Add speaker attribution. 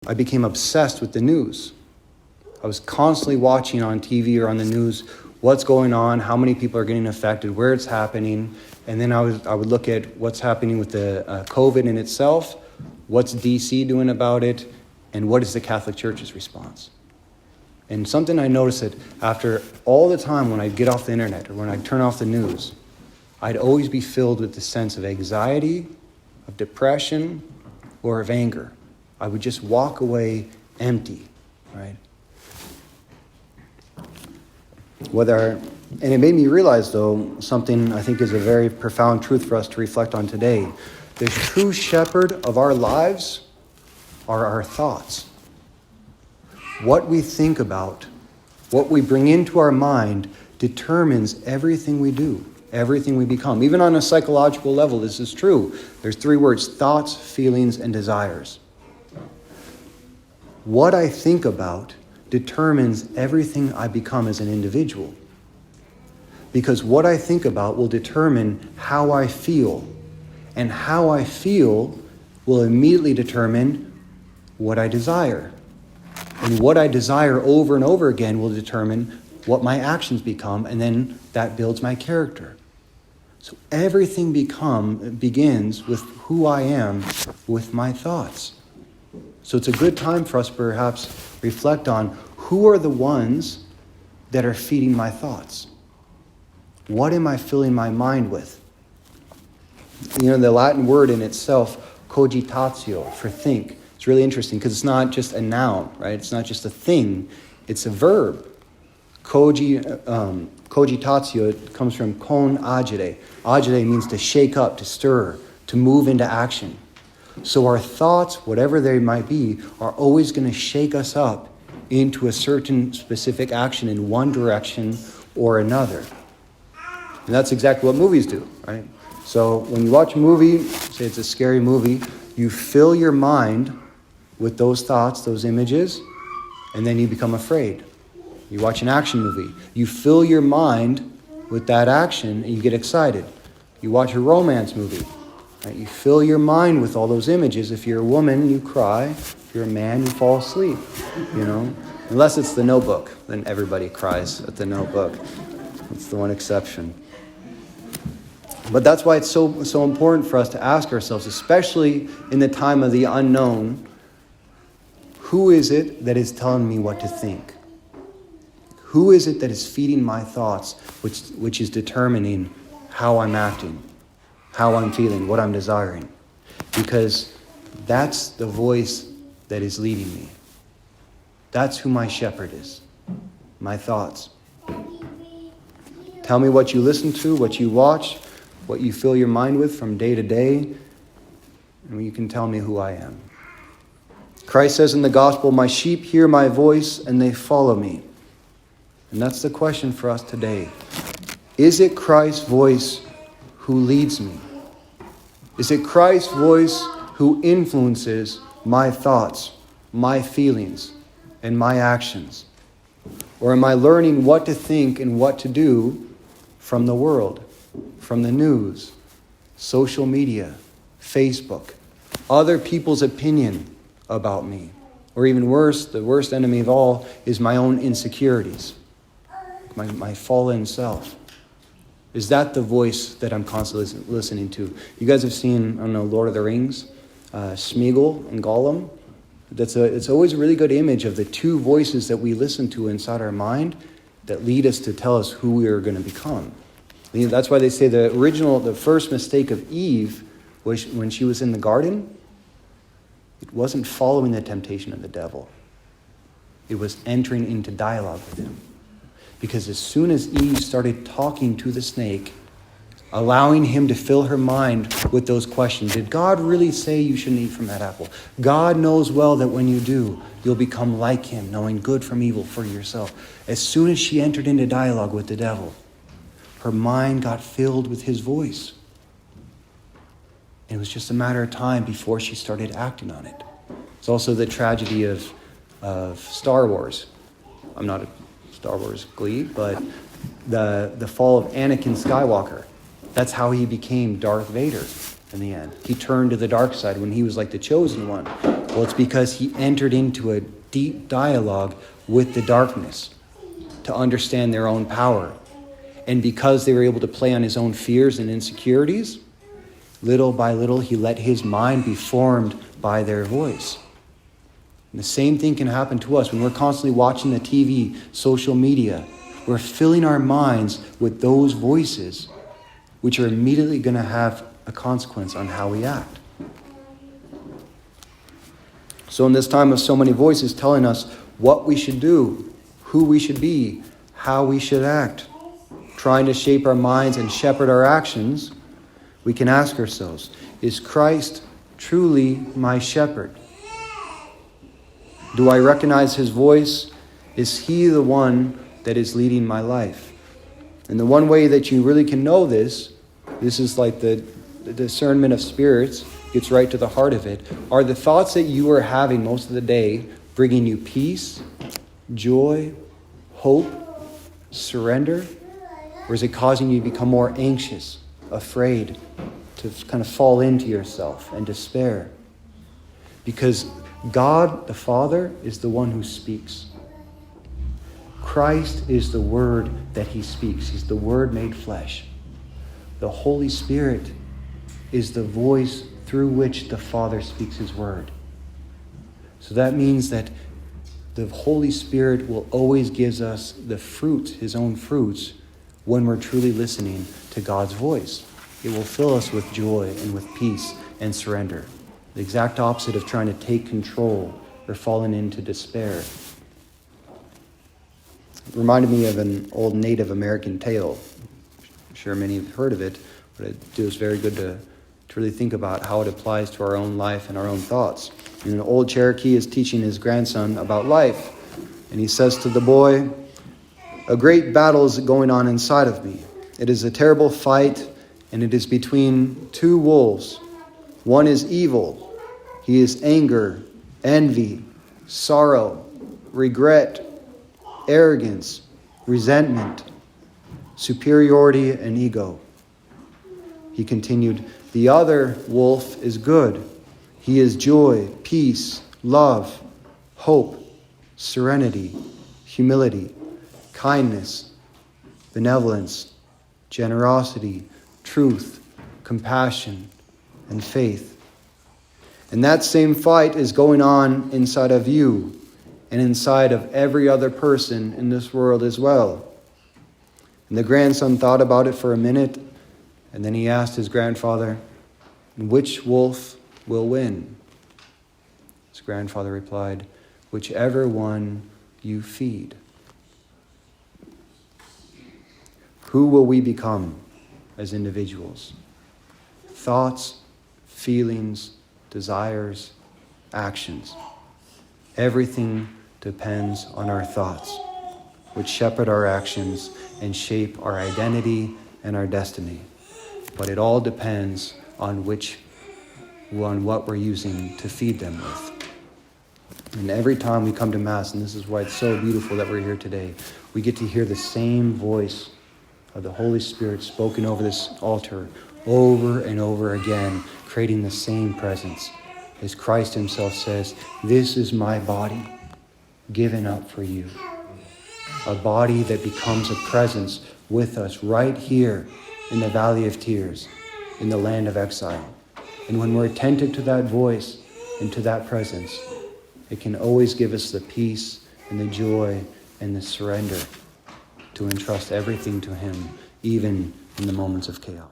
Speaker 1: I became obsessed with the news. I was constantly watching on TV or on the news what's going on, how many people are getting affected, where it's happening. And then I would look at what's happening with the COVID in itself, what's DC doing about it, and what is the Catholic Church's response. And something I noticed that after all the time when I'd get off the internet or when I'd turn off the news, I'd always be filled with the sense of anxiety, of depression, or of anger. I would just walk away empty, right? And it made me realize, though, something I think is a very profound truth for us to reflect on today. The true shepherd of our lives are our thoughts. What we think about, what we bring into our mind, determines everything we do, everything we become. Even on a psychological level, this is true. There's 3 words: thoughts, feelings, and desires. What I think about determines everything I become as an individual. Because what I think about will determine how I feel. And how I feel will immediately determine what I desire. And what I desire over and over again will determine what my actions become, and then that builds my character. So everything begins with who I am, with my thoughts. So it's a good time for us to perhaps reflect on who are the ones that are feeding my thoughts. What am I filling my mind with? You know, the Latin word in itself, cogitatio, for think. It's really interesting because it's not just a noun, right? It's not just a thing. It's a verb. Cogitatio, it comes from con agere. Agere means to shake up, to stir, to move into action. So our thoughts, whatever they might be, are always going to shake us up into a certain specific action in one direction or another. And that's exactly what movies do, right? So when you watch a movie, say it's a scary movie, you fill your mind with those thoughts, those images, and then you become afraid. You watch an action movie, you fill your mind with that action and you get excited. You watch a romance movie, right? You fill your mind with all those images. If you're a woman, you cry. If you're a man, you fall asleep, you know? Unless it's The Notebook, then everybody cries at The Notebook. That's the one exception. But that's why it's so important for us to ask ourselves, especially in the time of the unknown, who is it that is telling me what to think? Who is it that is feeding my thoughts, which is determining how I'm acting, how I'm feeling, what I'm desiring? Because that's the voice that is leading me. That's who my shepherd is, my thoughts. Tell me what you listen to, what you watch, what you fill your mind with from day to day, and you can tell me who I am. Christ says in the gospel, "My sheep hear my voice and they follow me." And that's the question for us today. Is it Christ's voice who leads me? Is it Christ's voice who influences my thoughts, my feelings, and my actions? Or am I learning what to think and what to do from the world, from the news, social media, Facebook, other people's opinion about me? Or even worse, the worst enemy of all is my own insecurities, my fallen self. Is that the voice that I'm constantly listening to? You guys have seen, I don't know, Lord of the Rings, Smeagol and Gollum. It's always a really good image of the two voices that we listen to inside our mind that lead us to tell us who we are going to become. That's why they say the first mistake of Eve was when she was in the garden. It wasn't following the temptation of the devil. It was entering into dialogue with him. Because as soon as Eve started talking to the snake, allowing him to fill her mind with those questions, did God really say you shouldn't eat from that apple? God knows well that when you do, you'll become like him, knowing good from evil for yourself. As soon as she entered into dialogue with the devil, her mind got filled with his voice. And it was just a matter of time before she started acting on it. It's also the tragedy of Star Wars. I'm not a Star Wars glee, but the fall of Anakin Skywalker. That's how he became Darth Vader in the end. He turned to the dark side when he was like the chosen one. Well, it's because he entered into a deep dialogue with the darkness to understand their own power. And because they were able to play on his own fears and insecurities, little by little, he let his mind be formed by their voice. And the same thing can happen to us when we're constantly watching the TV, social media. We're filling our minds with those voices, which are immediately going to have a consequence on how we act. So in this time of so many voices telling us what we should do, who we should be, how we should act, trying to shape our minds and shepherd our actions, we can ask ourselves, is Christ truly my shepherd? Do I recognize his voice? Is he the one that is leading my life? And the one way that you really can know this is like the discernment of spirits, gets right to the heart of it. Are the thoughts that you are having most of the day bringing you peace, joy, hope, surrender? Or is it causing you to become more anxious, afraid, to kind of fall into yourself and despair? Because God, the Father, is the one who speaks. Christ is the Word that he speaks. He's the Word made flesh. The Holy Spirit is the voice through which the Father speaks his word. So that means that the Holy Spirit will always give us the fruit, his own fruits, when we're truly listening to God's voice. It will fill us with joy and with peace and surrender. The exact opposite of trying to take control or falling into despair. It reminded me of an old Native American tale. I'm sure many have heard of it, but it was very good to really think about how it applies to our own life and our own thoughts. And an old Cherokee is teaching his grandson about life. And he says to the boy, "A great battle is going on inside of me. It is a terrible fight, and it is between two wolves. One is evil. He is anger, envy, sorrow, regret, arrogance, resentment, superiority, and ego." He continued, "The other wolf is good. He is joy, peace, love, hope, serenity, humility, kindness, benevolence, generosity, truth, compassion, and faith." And that same fight is going on inside of you and inside of every other person in this world as well. And the grandson thought about it for a minute, and then he asked his grandfather, "Which wolf will win?" His grandfather replied, "Whichever one you feed." Who will we become as individuals? Thoughts, feelings, desires, actions. Everything depends on our thoughts, which shepherd our actions and shape our identity and our destiny. But it all depends on what we're using to feed them with. And every time we come to Mass, and this is why it's so beautiful that we're here today, we get to hear the same voice of the Holy Spirit spoken over this altar over and over again, creating the same presence. As Christ himself says, "This is my body given up for you." A body that becomes a presence with us right here in the Valley of Tears, in the land of exile. And when we're attentive to that voice and to that presence, it can always give us the peace and the joy and the surrender to entrust everything to him, even in the moments of chaos.